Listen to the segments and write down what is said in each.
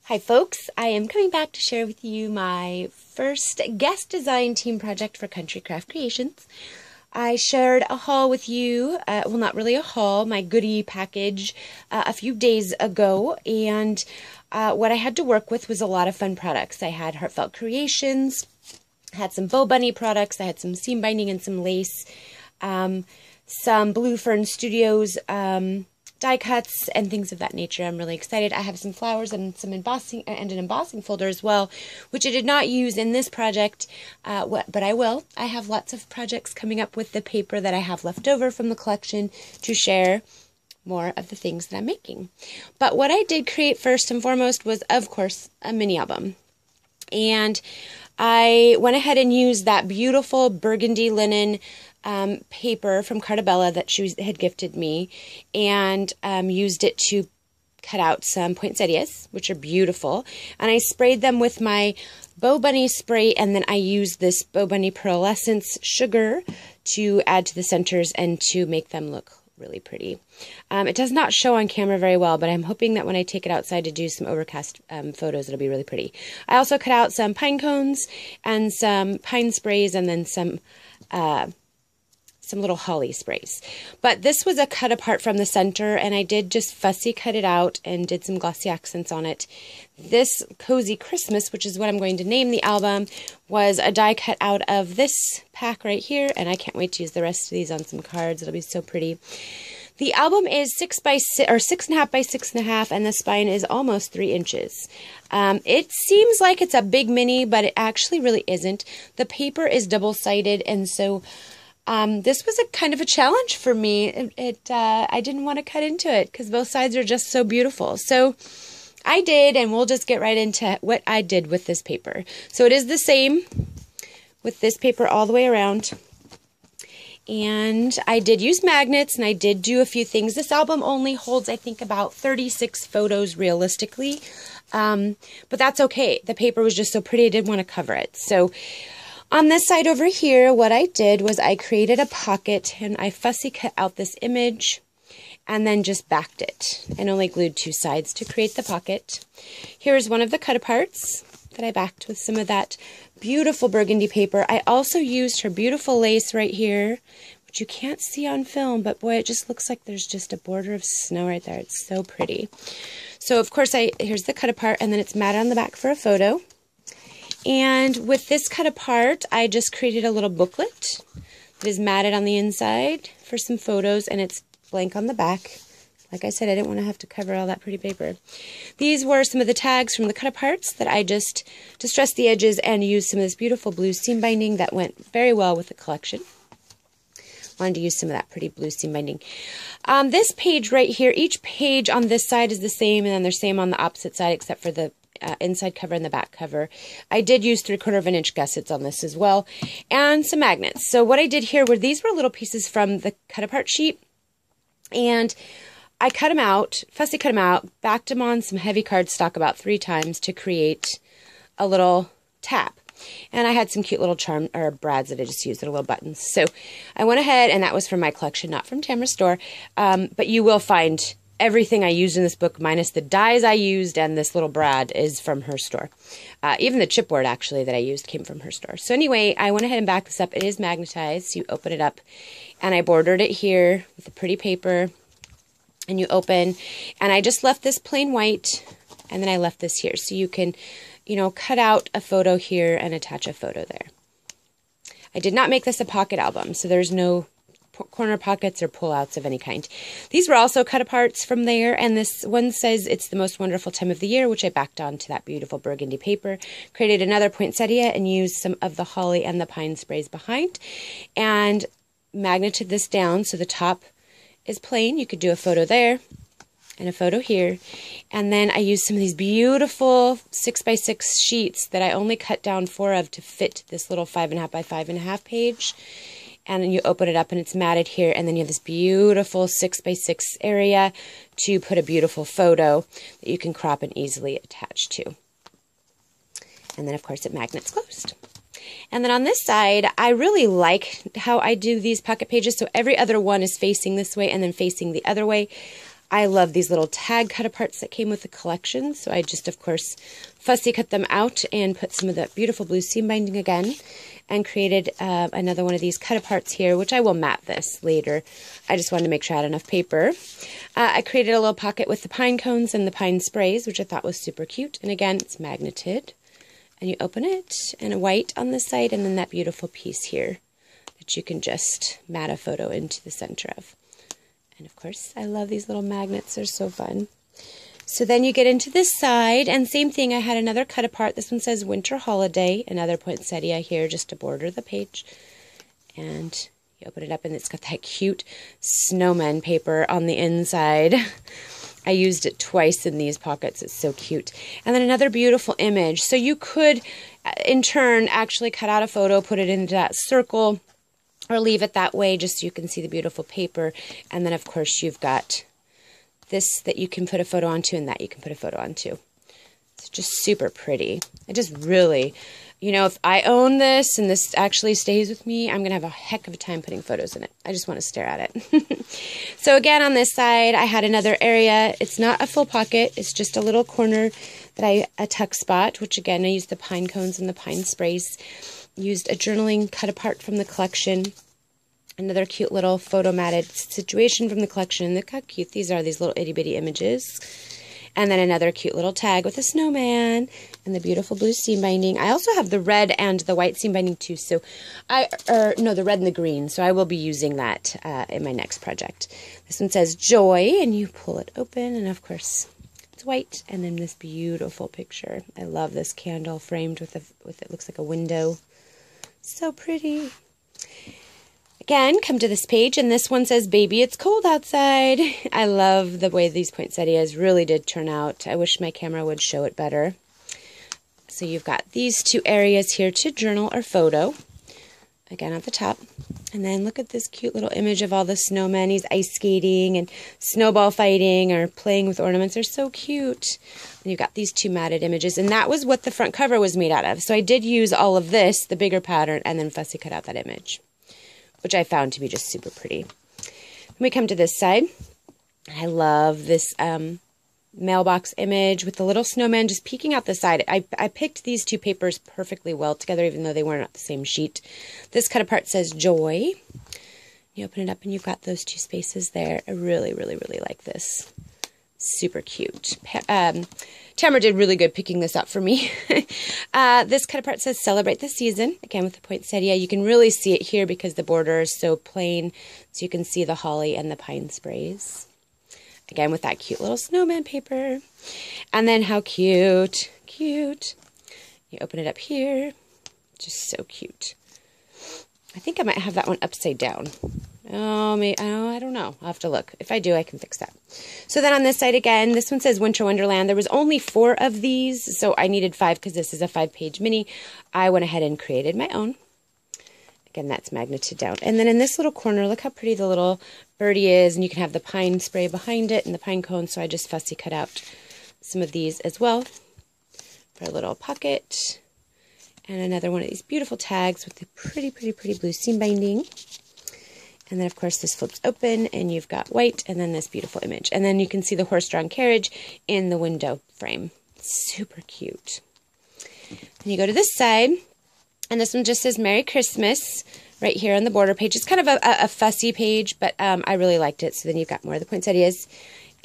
Hi folks, I am coming back to share with you my first guest design team project for Country Craft Creations. I shared a haul with you, well not really a haul, my goodie package a few days ago, and what I had to work with was a lot of fun products. I had Heartfelt Creations, had some Bow Bunny products, I had some seam binding and some lace, some Blue Fern Studios die cuts and things of that nature. I'm really excited. I have some flowers and some embossing and an embossing folder as well, which I did not use in this project, but I will. I have lots of projects coming up with the paper that I have left over from the collection to share more of the things that I'm making. But what I did create first and foremost was, of course, a mini album. And I went ahead and used that beautiful burgundy linen paper from Cartabella that she had gifted me, and used it to cut out some poinsettias, which are beautiful. And I sprayed them with my Bow Bunny spray, and then I used this Bow Bunny pearlescence sugar to add to the centers and to make them look really pretty. It does not show on camera very well, but I'm hoping that when I take it outside to do some overcast photos, it'll be really pretty. I also cut out some pine cones and some pine sprays, and then some little holly sprays. But this was a cut apart from the center, and I did just fussy cut it out and did some glossy accents on it. This Cozy Christmas, which is what I'm going to name the album, was a die cut out of this pack right here, and I can't wait to use the rest of these on some cards. It'll be so pretty. The album is 6.5 by 6.5, and the spine is almost 3 inches. It seems like it's a big mini, but it actually really isn't. The paper is double-sided, and so this was a kind of a challenge for me. I didn't want to cut into it because both sides are just so beautiful. So I did, and we'll just get right into what I did with this paper. So it is the same with this paper all the way around. And I did use magnets, and I did do a few things. This album only holds, I think, about 36 photos realistically. But that's okay. The paper was just so pretty, I didn't want to cover it. So on this side over here, what I did was I created a pocket, and I fussy cut out this image and then just backed it and only glued 2 sides to create the pocket. Here's one of the cut-aparts that I backed with some of that beautiful burgundy paper. I also used her beautiful lace right here, which you can't see on film, but boy, it just looks like there's just a border of snow right there. It's so pretty. So of course, here's the cut-apart, and then it's matted on the back for a photo. And with this cut apart, I just created a little booklet that is matted on the inside for some photos, and it's blank on the back. Like I said, I didn't want to have to cover all that pretty paper. These were some of the tags from the cut aparts that I just distressed the edges and used some of this beautiful blue seam binding that went very well with the collection. Wanted to use some of that pretty blue seam binding. This page right here, each page on this side is the same, and then they're same on the opposite side except for the inside cover and the back cover. I did use 3/4 inch gussets on this as well, and some magnets. So what I did here were these were little pieces from the cut apart sheet, and I cut them out, fussy cut them out, backed them on some heavy cardstock about 3 times to create a little tab. And I had some cute little brads that I just used, little buttons. So I went ahead, and that was from my collection, not from Tammys store, but you will find everything I used in this book, minus the dies I used, and this little brad is from her store. Even the chipboard, actually, that I used came from her store. So anyway, I went ahead and backed this up. It is magnetized, so you open it up, and I bordered it here with the pretty paper, and you open, and I just left this plain white, and then I left this here. So you can, you know, cut out a photo here and attach a photo there. I did not make this a pocket album, so there's no corner pockets or pull-outs of any kind. These were also cut-aparts from there, and this one says it's the most wonderful time of the year, which I backed onto that beautiful burgundy paper, created another poinsettia, and used some of the holly and the pine sprays behind, and magneted this down so the top is plain. You could do a photo there and a photo here, and then I used some of these beautiful 6x6 sheets that I only cut down 4 of to fit this little 5.5 by 5.5 page. And then you open it up, and it's matted here, and then you have this beautiful 6x6 area to put a beautiful photo that you can crop and easily attach to. And then, of course, it magnets closed. And then on this side, I really like how I do these pocket pages, so every other one is facing this way and then facing the other way. I love these little tag cut aparts that came with the collection. So I just, of course, fussy cut them out and put some of that beautiful blue seam binding again and created another one of these cut aparts here, which I will mat this later. I just wanted to make sure I had enough paper. I created a little pocket with the pine cones and the pine sprays, which I thought was super cute. And again, it's magneted. And you open it, and a white on this side, and then that beautiful piece here that you can just mat a photo into the center of. And of course, I love these little magnets. They're so fun. So then you get into this side, and same thing, I had another cut apart. This one says Winter Holiday, another poinsettia here just to border the page. And you open it up, and it's got that cute snowman paper on the inside. I used it twice in these pockets. It's so cute. And then another beautiful image. So you could, in turn, actually cut out a photo, put it into that circle, or leave it that way just so you can see the beautiful paper. And then, of course, you've got this that you can put a photo onto and that you can put a photo onto. It's just super pretty. I just really, you know, if I own this and this actually stays with me, I'm going to have a heck of a time putting photos in it. I just want to stare at it. So again, on this side, I had another area. It's not a full pocket. It's just a little corner that a tuck spot, which again, I used the pine cones and the pine sprays. Used a journaling cut apart from the collection. Another cute little photo matted situation from the collection. Look how cute these are, these little itty bitty images. And then another cute little tag with a snowman and the beautiful blue seam binding. I also have the red and the white seam binding too. So the red and the green. So I will be using that in my next project. This one says Joy, and you pull it open, and of course it's white. And then this beautiful picture. I love this candle framed with it looks like a window. So pretty. Again, come to this page, and this one says, Baby, it's cold outside. I love the way these poinsettias really did turn out. I wish my camera would show it better. So you've got these two areas here to journal or photo. Again, at the top. And then look at this cute little image of all the snowmen. He's ice skating and snowball fighting or playing with ornaments. They're so cute. And you've got these two matted images. And that was what the front cover was made out of. So I did use all of this, the bigger pattern, and then fussy cut out that image, which I found to be just super pretty. Then we come to this side. I love this mailbox image with the little snowman just peeking out the side. I picked these two papers perfectly well together, even though they weren't on the same sheet. This cut apart says Joy. You open it up and you've got those two spaces there. I really, really, really like this. Super cute. Tamara did really good picking this up for me. This cut apart says Celebrate the Season, again with the poinsettia. You can really see it here because the border is so plain, so you can see the holly and the pine sprays. Again with that cute little snowman paper. And then how cute, cute. You open it up here, just so cute. I think I might have that one upside down. Oh, I don't know. I'll have to look. If I do, I can fix that. So then on this side again, this one says Winter Wonderland. There was only 4 of these, so I needed 5 because this is a 5-page mini. I went ahead and created my own. Again, that's magneted down. And then in this little corner, look how pretty the little birdie is, and you can have the pine spray behind it and the pine cone, so I just fussy cut out some of these as well for a little pocket. And another one of these beautiful tags with the pretty, pretty, pretty blue seam binding. And then, of course, this flips open, and you've got white, and then this beautiful image. And then you can see the horse-drawn carriage in the window frame. Super cute. Then you go to this side, and this one just says Merry Christmas right here on the border page. It's kind of a fussy page, but I really liked it. So then you've got more of the poinsettias.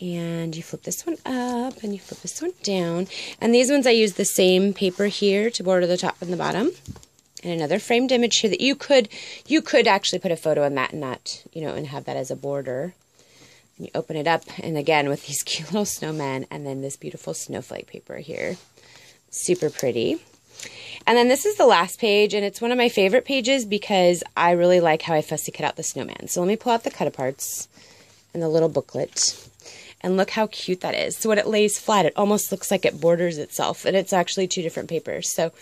And you flip this one up, and you flip this one down. And these ones I use the same paper here to border the top and the bottom. And another framed image here that you could actually put a photo in that and not, and have that as a border. And you open it up, and again with these cute little snowmen, and then this beautiful snowflake paper here. Super pretty. And then this is the last page, and it's one of my favorite pages because I really like how I fussy cut out the snowman. So let me pull out the cut aparts and the little booklet. And look how cute that is. So when it lays flat, it almost looks like it borders itself, and it's actually 2 different papers. So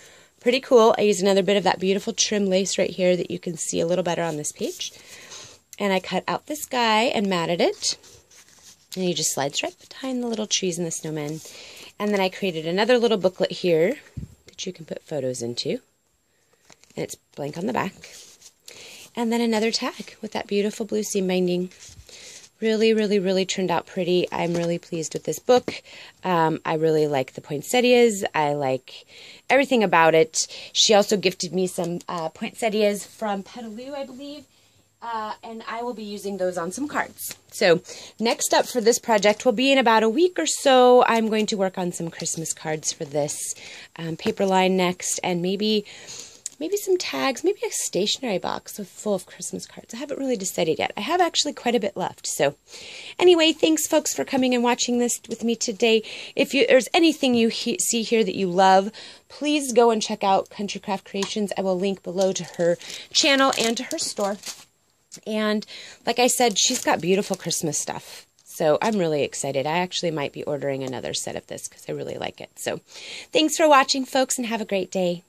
pretty cool. I used another bit of that beautiful trim lace right here that you can see a little better on this page. And I cut out this guy and matted it. And you just slides right behind the little trees and the snowmen. And then I created another little booklet here that you can put photos into. And it's blank on the back. And then another tag with that beautiful blue seam binding Really, really, really turned out pretty. I'm really pleased with this book. I really like the poinsettias. I like everything about it. She also gifted me some poinsettias from Petaloo, I believe. And I will be using those on some cards. So next up for this project will be in about a week or so. I'm going to work on some Christmas cards for this paper line next, and maybe some tags, maybe a stationery box full of Christmas cards. I haven't really decided yet. I have actually quite a bit left. So anyway, thanks folks for coming and watching this with me today. If there's anything you see here that you love, please go and check out Country Craft Creations. I will link below to her channel and to her store. And like I said, she's got beautiful Christmas stuff. So I'm really excited. I actually might be ordering another set of this because I really like it. So thanks for watching, folks, and have a great day.